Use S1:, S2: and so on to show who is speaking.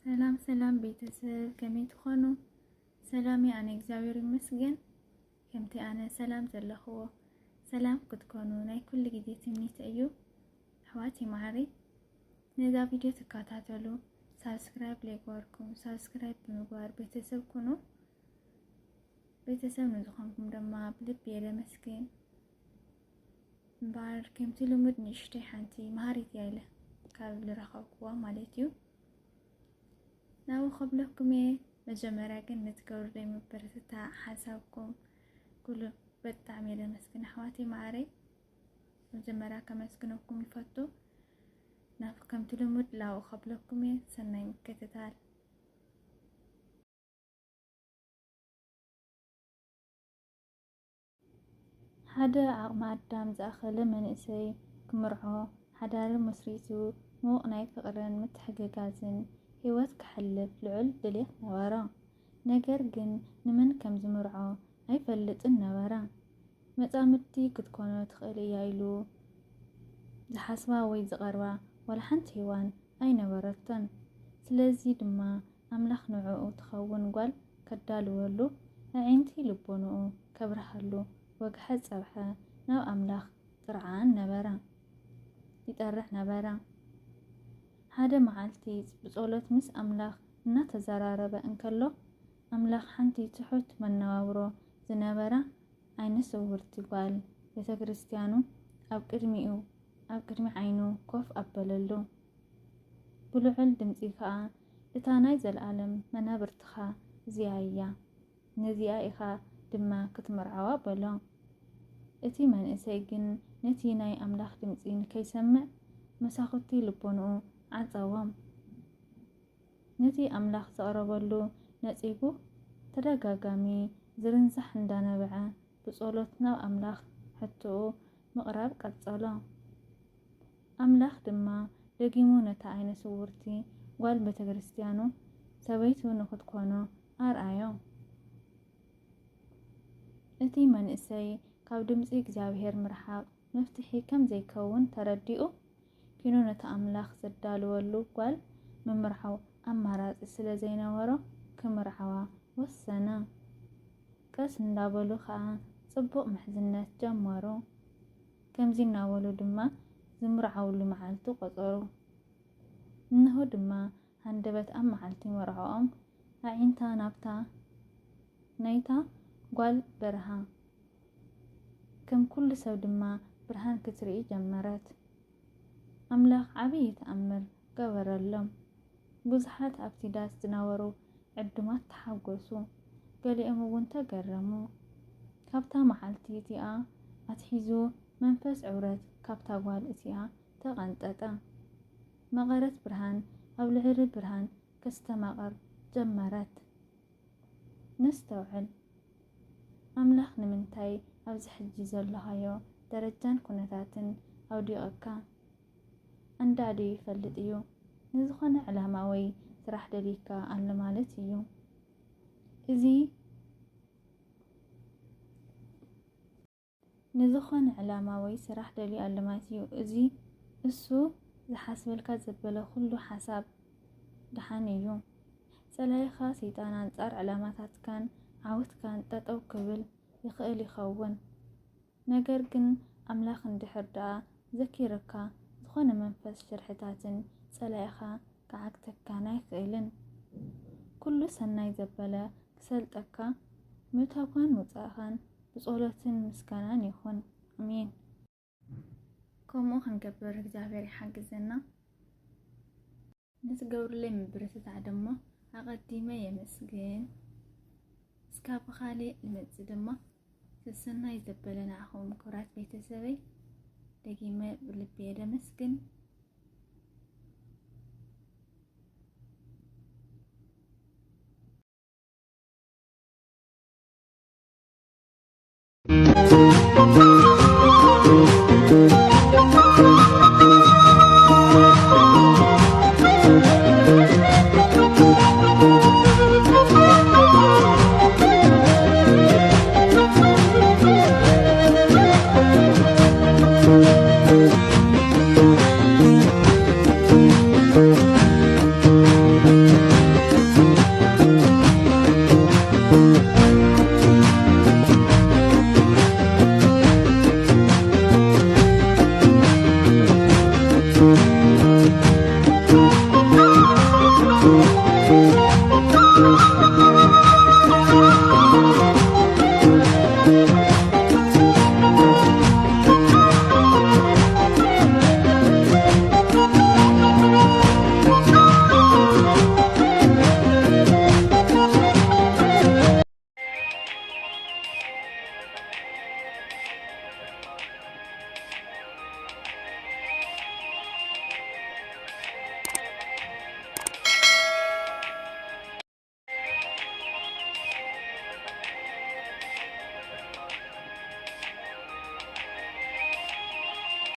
S1: ሰላም ሰላም ቤተሰብ ከመይ ትኾኑ? ሰላም ኣነ እግዚአብሔር ይመስገን። ከምቲ ኣነ ሰላም ዘለኽዎ ሰላም ክትኮኑ ናይ ኩሉ ግዜ ትምኒት እዩ። ኣሕዋት ይማዕሪ ነዛ ቪድዮ ትከታተሉ ሳብስክራይብ ለይገበርኩም ሳብስክራይብ ብምግባር ቤተሰብ ኩኑ። ቤተሰብ ንዝኾንኩም ድማ ብልቢ የለመስግን። እምበር ከምቲ ልሙድ ንእሽተይ ሓንቲ መሃሪት እያ ኢለ ካብ ዝረኸብክዋ ማለት እዩ። ናው ከብለኩም መጀመሪያ ግን ንትገብሩ ዘይምበረታታ ሓሳብኩም ኩሉ በጣም የለመስግን ኣሕዋት ይማዕሪ። መጀመሪያ ከመስግነኩም ይፈቱ ናብ ከምቲ ልሙድ ላው ከብለኩም ሰናይ ምክትታል። ሓደ ዓቕሚ ኣዳም ዝኣኸለ መንእሰይ ክምርዖ ሓዳሪ መስሪቱ ሙቕ ናይ ፍቕርን ምትሕግጋዝን ህይወት ክሕልፍ ልዑል ድሌት ነበሮ። ነገር ግን ንመን ከም ዝምርዖ ኣይፈልጥን ነበረ። መጻምድቲ ክትኮኖ ትኽእል እያ ኢሉ ዝሓስባ ወይ ዝቐርባ ወላ ሓንቲ ሂዋን ኣይነበረቶን። ስለዚ ድማ ኣምላኽ ንዕኡ ትኸውን ጓል ከዳልወሉ ኣዒንቲ ልቦንኡ ከብርሃሉ ወግሐ ፀብሐ ናብ ኣምላኽ ጥርዓን ነበረ ይጠርሕ ነበረ። ሓደ መዓልቲ ብጸሎት ምስ ኣምላኽ እናተዘራረበ እንከሎ ኣምላኽ ሓንቲ ትሑት መነባብሮ ዝነበራ ዓይነ ስውርቲ ጓል ቤተ ክርስቲያኑ ኣብ ቅድሚ ዓይኑ ኮፍ ኣበለሉ። ብልዑል ድምፂ ከዓ እታ ናይ ዘለኣለም መናብርትኻ እዚኣ እያ፣ ነዚኣ ኢኻ ድማ ክትመርዓዋ በሎ። እቲ መንእሰይ ግን ነቲ ናይ ኣምላኽ ድምፂ ንከይሰምዕ መሳኽቲ ልቦንኡ ዓፀዎም። ነቲ ኣምላኽ ዘቕረበሉ ነፂጉ ተደጋጋሚ ዝርንዛሕ እንዳነበዐ ብጸሎት ናብ ኣምላኽ ሕትኡ ምቕራብ ቀጸሎ። ኣምላኽ ድማ ደጊሙ ነታ ዓይነ ስውርቲ ጓል ቤተ ክርስቲያኑ ሰበይቱ ንኽትኮኖ ኣርኣዮ። እቲ መንእሰይ ካብ ድምፂ እግዚኣብሔር ምርሓቕ መፍትሒ ከም ዘይከውን ተረዲኡ ኪኑ ነቲ ኣምላኽ ዘዳልወሉ ጓል ምምርዓው ኣማራፂ ስለ ዘይነበሮ ክምርዓዋ ወሰነ። ቀስ እንዳበሉ ከዓ ጽቡቕ ምሕዝነት ጀመሩ። ከምዚ እናበሉ ድማ ዝምርዓውሉ መዓልቲ ቆፀሩ። እንሆ ድማ ሃንደበት ኣብ መዓልቲ መርዓኦም ኣዒንታ ናብታ ናይታ ጓል በረሃ ከም ኩሉ ሰብ ድማ ብርሃን ክትርኢ ጀመረት። ኣምላኽ ዓብዪ ተኣምር ገበረሎም። ብዙሓት ኣብቲ ዳስ ዝነበሩ ዕዱማት ተሓጐሱ፣ ገሊኦም እውን ተገረሙ። ካብታ መዓልቲ እቲኣ ኣትሒዙ መንፈስ ዕውረት ካብታ ጓል እቲኣ ተቐንጠጠ። መቐረት ብርሃን ኣብ ልዕሊ ብርሃን ከስተማቐር ጀመረት። ነስተውዕል ኣምላኽ ንምንታይ ኣብዚ ሕጂ ዘለኻዮ ደረጃን ኩነታትን ኣውዲቐካ? እንዳዲ ይፈልጥ እዩ። ንዝኾነ ዕላማ ወይ ስራሕ ደሊካ ኣሎ ማለት እዩ። ንዝኾነ ዕላማ ወይ ስራሕ ደልዩ ኣሎ ማለት እዩ። እሱ ዝሓስበልካ ዘበለ ኩሉ ሓሳብ ድሓን እዩ። ጸላይኻ ሰይጣን ኣንጻር ዕላማታትካን ዓወትካን ጠጠው ክብል ይኽእል ይኸውን። ነገር ግን ኣምላኽ እንድሕር ደኣ ዘኪርካ ዝኾነ መንፈስ ሽርሕታትን ጸላይኻ ክዓግተካን ኣይኽእልን። ኩሉ ሰናይ ዘበለ ክሰልጠካ ምእታኳን ውፃእኻን ብጸሎትን ምስጋናን ይኹን። ኣሜን። ከምኡ ክንገብር እግዚአብሔር ይሓግዘና። ንትገብሩለይ ምብርትታዕ ደሞ ኣቐዲመ የመስግን። እስካብ ብኻሊእ ልመጽእ ድማ ሰናይ ዘበለ ንዓኹም ክብራት ቤተሰበይ ደጊመ ብልቢ የለመስግን።